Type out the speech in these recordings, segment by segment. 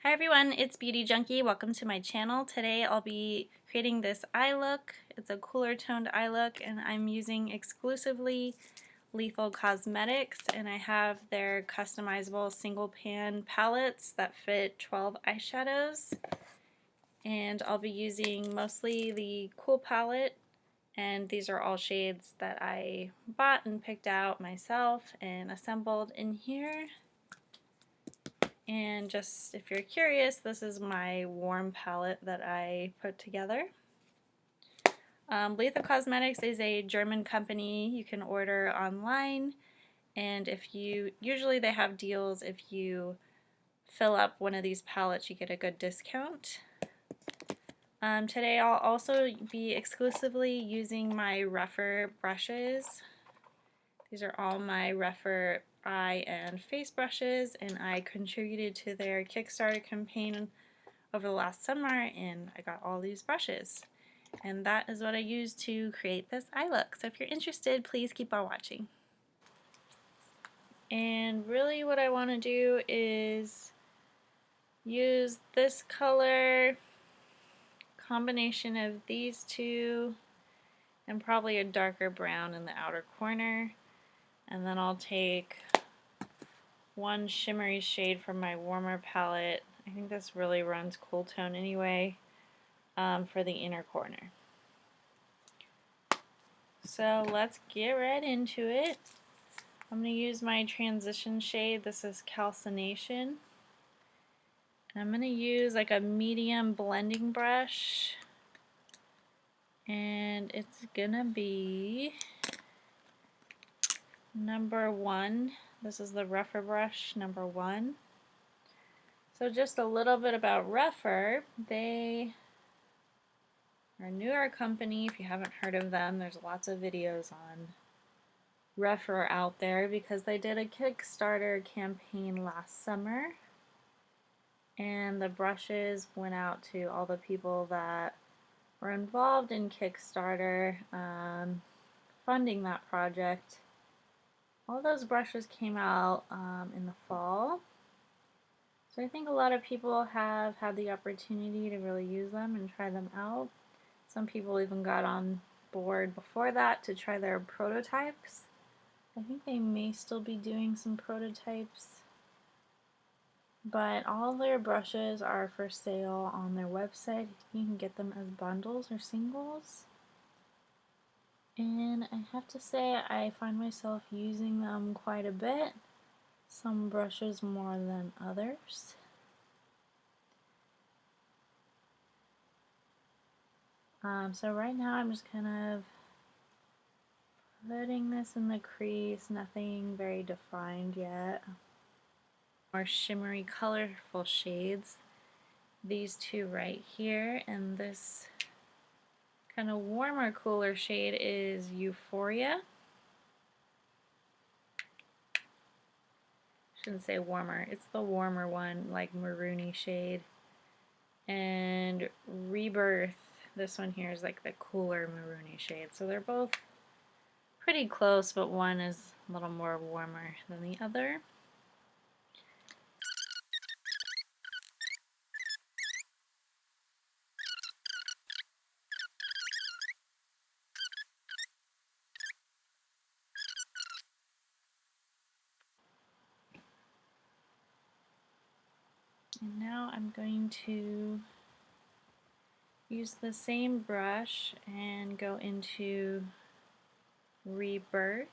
Hi everyone, it's Beauty Junkie. Welcome to my channel. Today I'll be creating this eye look. It's a cooler toned eye look and I'm using exclusively Lethal Cosmetics, and I have their customizable single pan palettes that fit 12 eyeshadows. And I'll be using mostly the Cool palette, and these are all shades that I bought and picked out myself and assembled in here. And just if you're curious, this is my warm palette that I put together. Lethal Cosmetics is a German company. You can order online, and usually they have deals. If you fill up one of these palettes, you get a good discount. Today I'll also be exclusively using my Rephr brushes. These are all my Rephr eye and face brushes, and I contributed to their Kickstarter campaign over the last summer, and I got all these brushes. And that is what I used to create this eye look. So if you're interested, please keep on watching. And really what I want to do is use this color, combination of these two, and probably a darker brown in the outer corner. And then I'll take one shimmery shade from my warmer palette. I think this really runs cool tone anyway, for the inner corner. So let's get right into it. I'm going to use my transition shade. This is Calcination. And I'm going to use like a medium blending brush. And it's going to be number 1. This is the Rephr brush number 1. So just a little bit about Rephr. They are a newer company. If you haven't heard of them, there's lots of videos on Rephr out there because they did a Kickstarter campaign last summer, and the brushes went out to all the people that were involved in Kickstarter funding that project. All those brushes came out in the fall, so I think a lot of people have had the opportunity to really use them and try them out. Some people even got on board before that to try their prototypes. I think they may still be doing some prototypes, but all their brushes are for sale on their website. You can get them as bundles or singles. And I have to say, I find myself using them quite a bit. Some brushes more than others. So right now I'm just kind of putting this in the crease, nothing very defined yet. More shimmery, colorful shades. These two right here, and this kind of warmer, cooler shade is Euphoria. Shouldn't say warmer, it's the warmer one, like maroony shade. And Rebirth, this one here is like the cooler maroony shade. So they're both pretty close, but one is a little more warmer than the other. And now I'm going to use the same brush and go into Rebirth.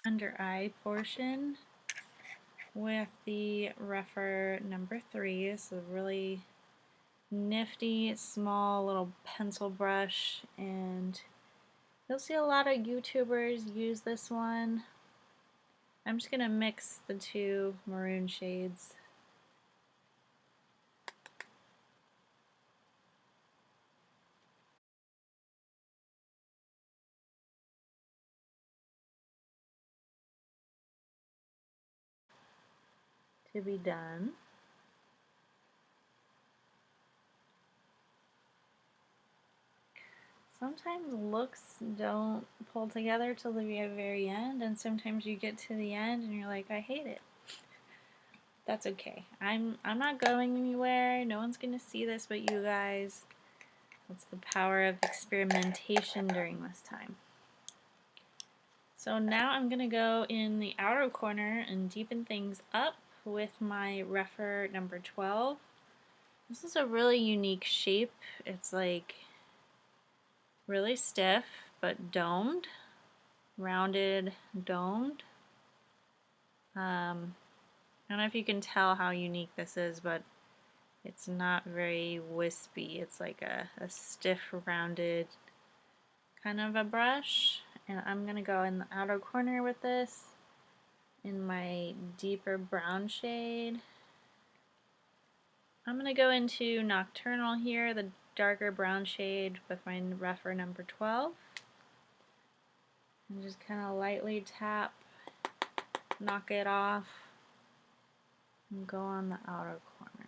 Under eye portion with the Rephr number 3. This is a really nifty, small little pencil brush, and you'll see a lot of YouTubers use this one. I'm just going to mix the two maroon shades. to be done. Sometimes looks don't pull together till the very end, and sometimes you get to the end and you're like, I hate it. That's okay. I'm not going anywhere. No one's gonna see this but you guys. That's the power of experimentation during this time. So now I'm gonna go in the outer corner and deepen things up with my Rephr number 12. This is a really unique shape. It's like really stiff but domed, rounded, domed. I don't know if you can tell how unique this is, but it's not very wispy. It's like a stiff, rounded kind of a brush. And I'm going to go in the outer corner with this in my deeper brown shade. I'm going to go into Nocturnal here, the darker brown shade with my Rephr number 12. And just kind of lightly tap, knock it off, and go on the outer corner.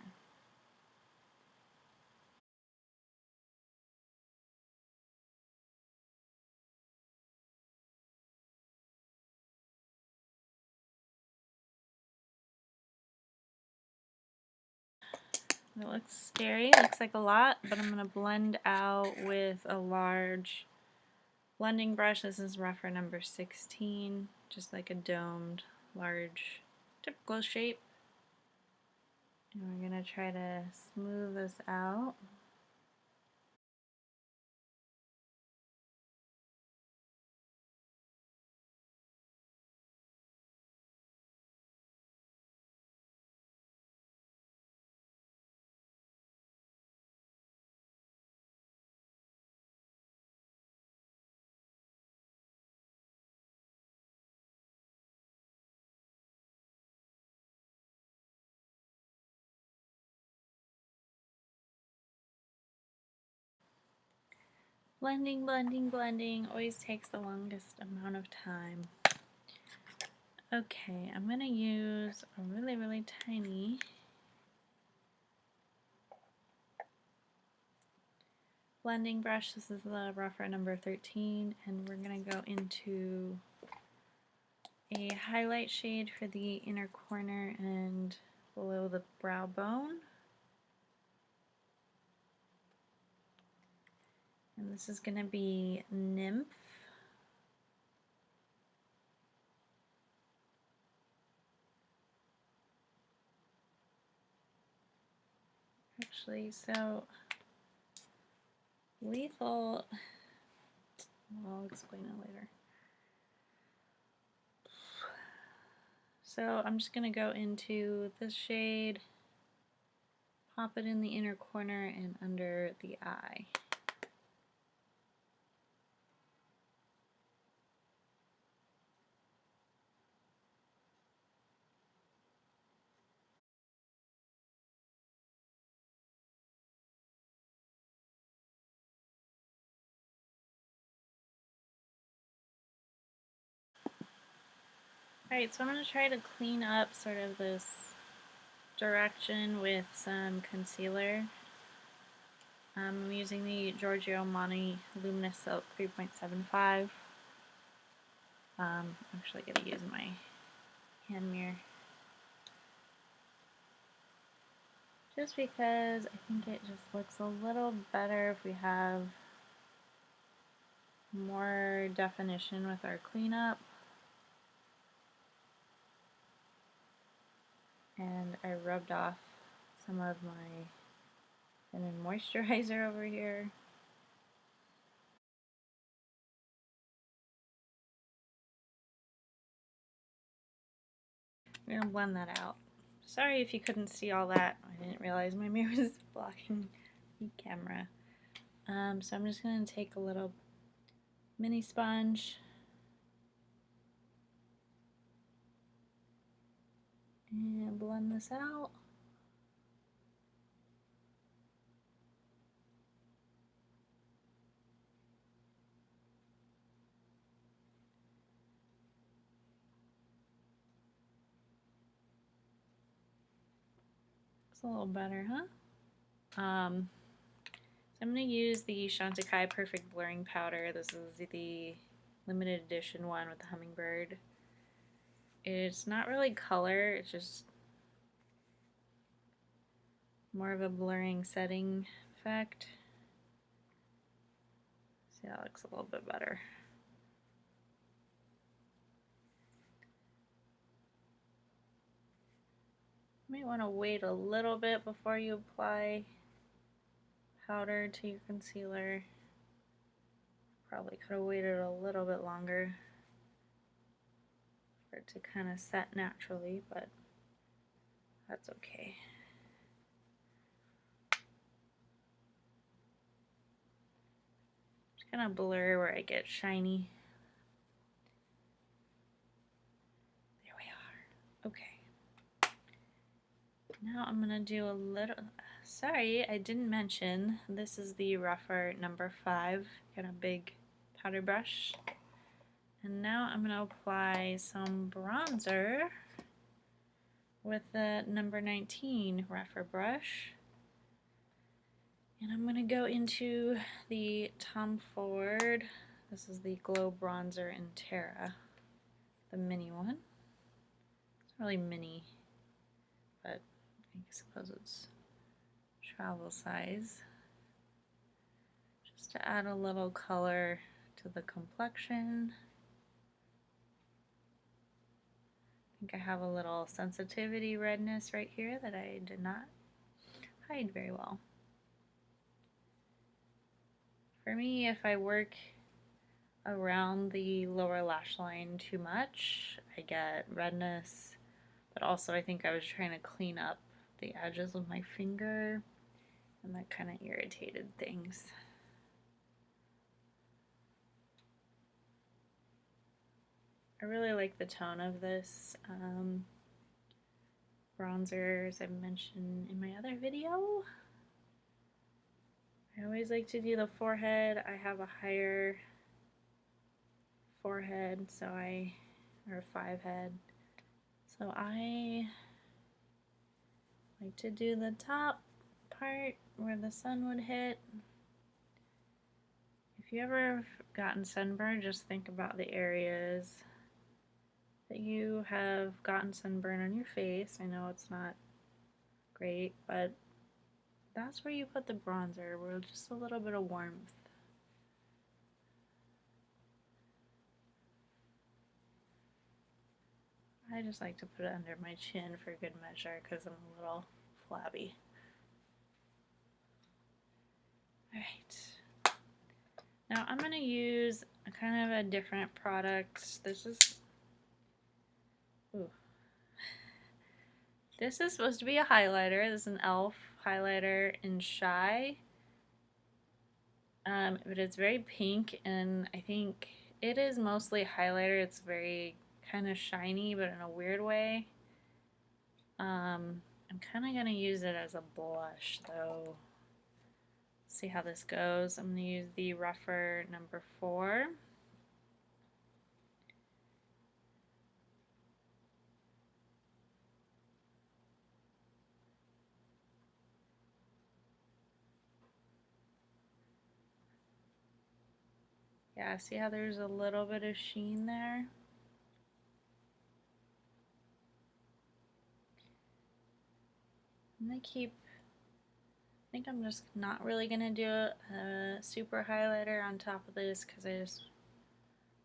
It looks scary, looks like a lot, but I'm going to blend out with a large blending brush. This is Rephr number 16, just like a domed, large, typical shape. And we're going to try to smooth this out. Blending, blending, blending always takes the longest amount of time. Okay, I'm going to use a really, really tiny blending brush. This is the Rephr number 13, and we're going to go into a highlight shade for the inner corner and below the brow bone. And this is going to be Nymph. Actually, so Lethal, well, I'll explain it later. So I'm just going to go into this shade, pop it in the inner corner and under the eye. Alright, so I'm going to try to clean up sort of this direction with some concealer. I'm using the Giorgio Armani Luminous Silk 3.75. I'm actually going to use my hand mirror. Just because I think it just looks a little better if we have more definition with our cleanup. And I rubbed off some of my moisturizer over here. We're gonna blend that out. Sorry if you couldn't see all that. I didn't realize my mirror was blocking the camera. So I'm just gonna take a little mini sponge and blend this out. It's a little better, huh? So I'm going to use the Chantecaille Perfect Blurring Powder. This is the limited edition one with the hummingbird. It's not really color, it's just more of a blurring setting effect. See, that looks a little bit better. You might want to wait a little bit before you apply powder to your concealer. Probably could have waited a little bit longer for it to kind of set naturally, but that's okay. Just gonna blur where I get shiny. There we are. Okay. Now I'm gonna do a little, sorry, I didn't mention, this is the Rephr number 5. Got a big powder brush. And now I'm gonna apply some bronzer with the number 19 Rephr brush. And I'm going to go into the Tom Ford. This is the Glow Bronzer in Terra, the mini one. It's really mini, but I suppose it's travel size. Just to add a little color to the complexion. I think I have a little sensitivity redness right here that I did not hide very well. For me, if I work around the lower lash line too much, I get redness, but also I think I was trying to clean up the edges with my finger, and that kind of irritated things. I really like the tone of this bronzer, as I mentioned in my other video. I always like to do the forehead. I have a higher forehead, or a 5 head, so I like to do the top part where the sun would hit. If you ever gotten sunburn, just think about the areas that you have gotten sunburn on your face. I know it's not great, but that's where you put the bronzer, where just a little bit of warmth. I just like to put it under my chin for good measure because I'm a little flabby. Alright. Now I'm going to use a kind of a different product. This is supposed to be a highlighter. This is an e.l.f. highlighter in Shy. But it's very pink, and I think it is mostly highlighter. It's very kind of shiny, but in a weird way. I'm kind of going to use it as a blush, though. See how this goes. I'm going to use the Rephr number 4. Yeah, see how there's a little bit of sheen there? I'm going to keep, I think I'm just not really going to do a super highlighter on top of this because I just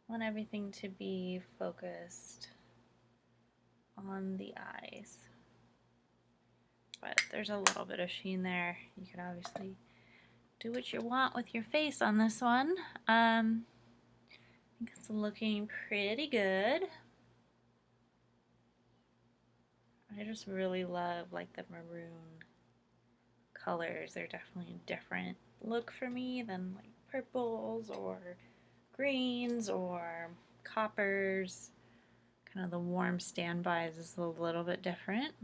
want everything to be focused on the eyes. But there's a little bit of sheen there. You can obviously do what you want with your face on this one. I think it's looking pretty good. I just really love like the maroon colors. They're definitely a different look for me than like purples or greens or coppers. Kind of the warm standbys is a little bit different.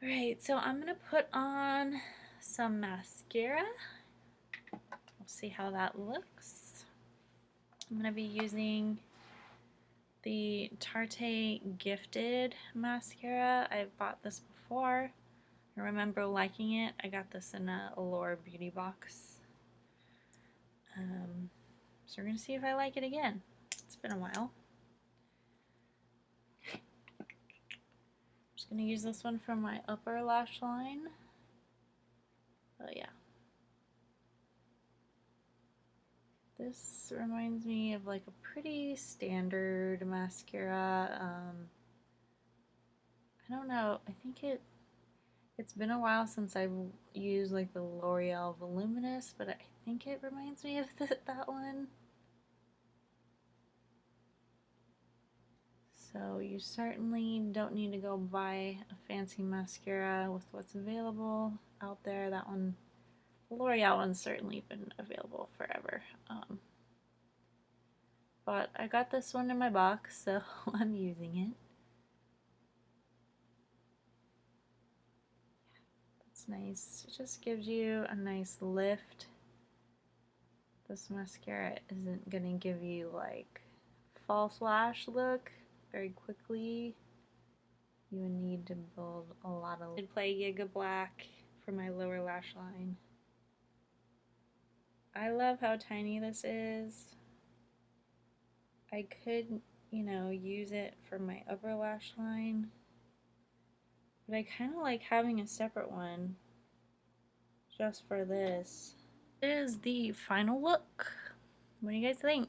Alright, so I'm going to put on some mascara. We'll see how that looks. I'm going to be using the Tarte Gifted mascara. I've bought this before. I remember liking it. I got this in a Allure beauty box. So we're going to see if I like it again. It's been a while. I'm just going to use this one for my upper lash line. Oh yeah. This reminds me of like a pretty standard mascara. I don't know. I think it's been a while since I've used like the L'Oreal Voluminous, but I think it reminds me of that one. So you certainly don't need to go buy a fancy mascara with what's available out there. That one, the L'Oreal one's certainly been available forever. But I got this one in my box, so I'm using it. It's nice. It just gives you a nice lift. This mascara isn't gonna give you like false lash look very quickly. You would need to build a lot of. I'd play Giga Black for my lower lash line. I love how tiny this is. I could, you know, use it for my upper lash line, but I kind of like having a separate one just for this. This is the final look. What do you guys think?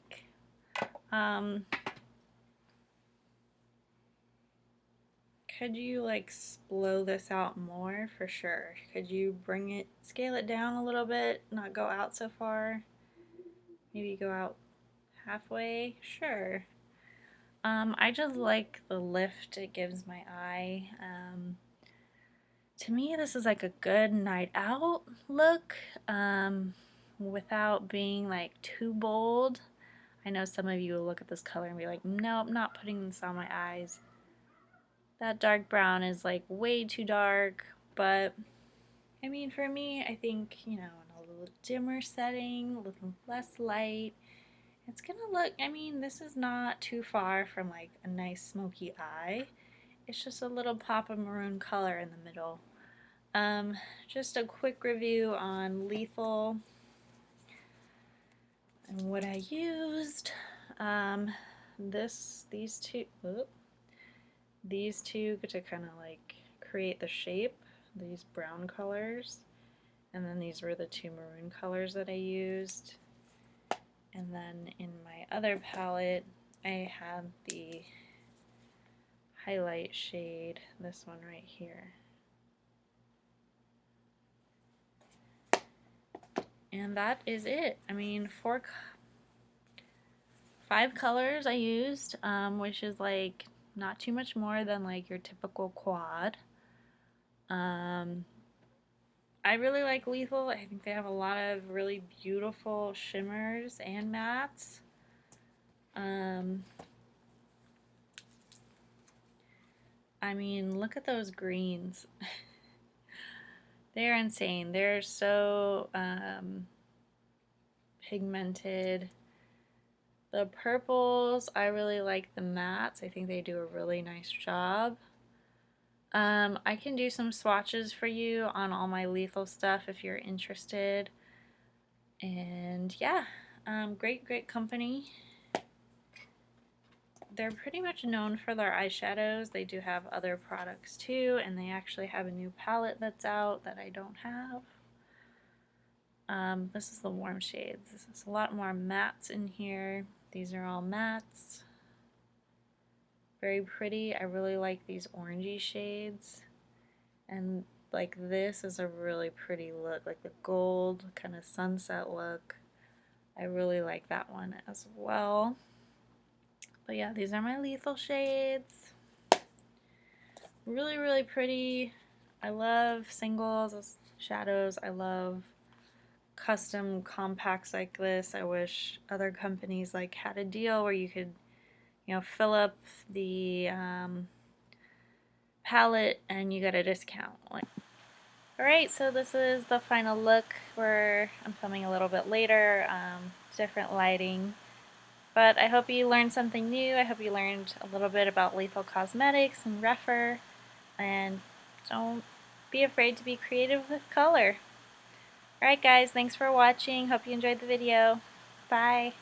Could you like blow this out more? For sure. Could you bring it, scale it down a little bit, not go out so far? Maybe go out halfway? Sure. I just like the lift it gives my eye. To me, this is like a good night out look, without being like too bold. I know some of you will look at this color and be like, nope, not putting this on my eyes. That dark brown is like way too dark, but I mean, for me, I think, you know, in a little dimmer setting, a little less light, it's gonna look, I mean, this is not too far from like a nice smoky eye. It's just a little pop of maroon color in the middle. Just a quick review on Lethal and what I used. These two to kind of like create the shape, these brown colors, and then these were the two maroon colors that I used. And then in my other palette, I have the highlight shade, this one right here. And that is it. I mean, 5 colors I used, which is like not too much more than like your typical quad. I really like Lethal. I think they have a lot of really beautiful shimmers and mattes. I mean, look at those greens. They're insane. They're so pigmented. The purples, I really like the mattes. I think they do a really nice job. I can do some swatches for you on all my Lethal stuff if you're interested. And yeah, great company. They're pretty much known for their eyeshadows. They do have other products too, and they actually have a new palette that's out that I don't have. This is the warm shades. This is a lot more mattes in here. These are all mattes. Very pretty. I really like these orangey shades. And like this is a really pretty look, like the gold kind of sunset look. I really like that one as well. But yeah, these are my Lethal shades. Really pretty. I love singles, shadows. I love custom compacts like this. I wish other companies like had a deal where you could, you know, fill up the palette and you get a discount. Alright, so this is the final look where I'm filming a little bit later, different lighting. But I hope you learned something new. I hope you learned a little bit about Lethal Cosmetics and Rephr. And don't be afraid to be creative with color. Alright guys, thanks for watching. Hope you enjoyed the video. Bye.